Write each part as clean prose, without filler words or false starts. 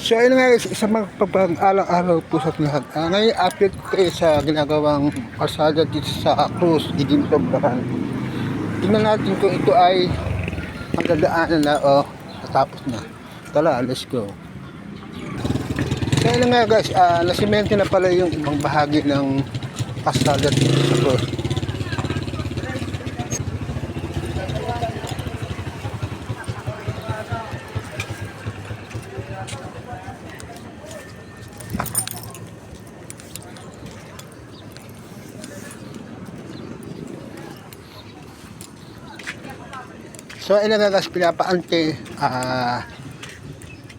So ayun nga guys, isang magpapag-araw-araw po sa lahat. Ngayon update ko kayo sa ginagawang kalsada dito sa Cruz, Giginto, Baran. Tingnan natin kung ito ay magdadaanan na o natapos na. Tara, let's go. So ayun nga guys, nasimento na pala yung ibang bahagi ng kalsada dito sa Cruz. So ayun nga guys, pinapaante,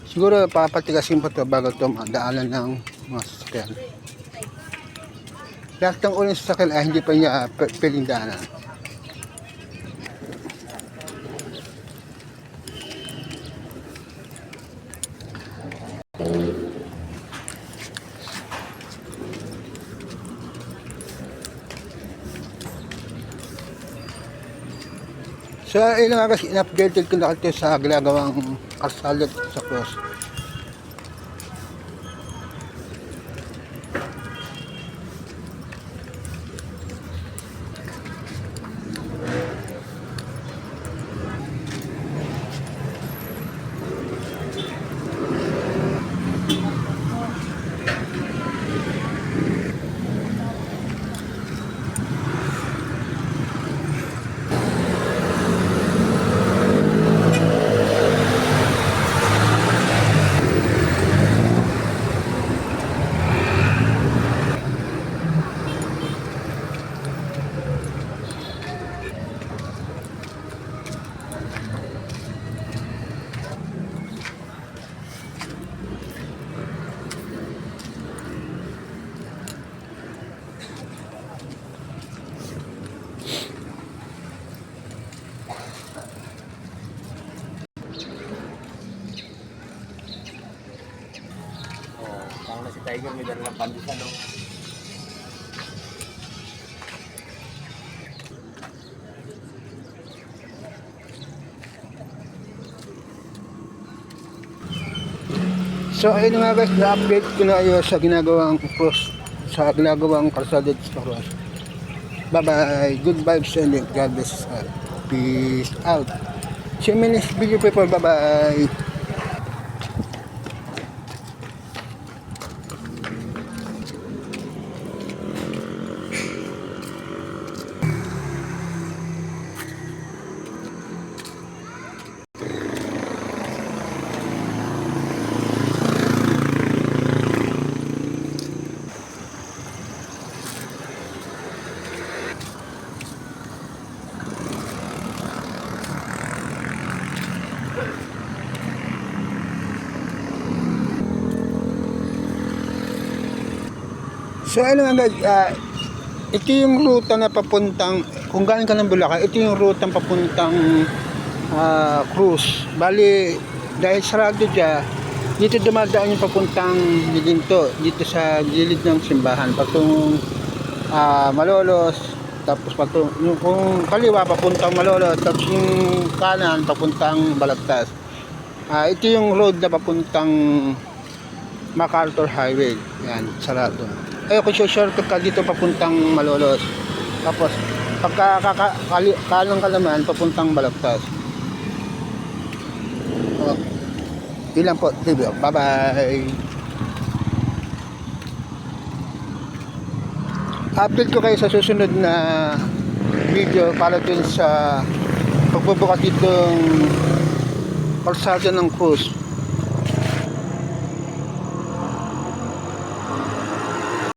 siguro papatigasin pa ito bago ito madaanan ng mga sasakyan. Lahat ng uling sasakyan ay hindi pa niya piling daanan. So ayun nga guys, in-updated ko na ito sa ginagawang kalsada sa Cruz. Na si Tiger may dala ng pandesal, no? So ayun nga guys, na-update ko na yun sa ginagawang Cruz, sa ginagawang kalsada sa Cruz. Bye bye, good vibes and God bless us. Peace out. See you in the next video people, bye bye. So ano nga guys, ito yung ruta na papuntang, kung galing ka ng Bulacan, ito yung ruta papuntang Cruz. Bali, dahil sarado dyan, dito dumadaan yung papuntang Giginto, dito sa gilid ng simbahan, patungong Malolos, tapos yung kung kaliwa papuntang Malolos, tapos yung kanan papuntang Balagtas. Ito yung road na papuntang MacArthur Highway, yan, sarado. Kung shortcut ka dito papuntang Malolos, tapos pagka kalang ka naman papuntang Balagtas. Yun lang po, bye bye. Update ko kayo sa susunod na video para dun sa pagbubukas ditong kalsada ng Cruz.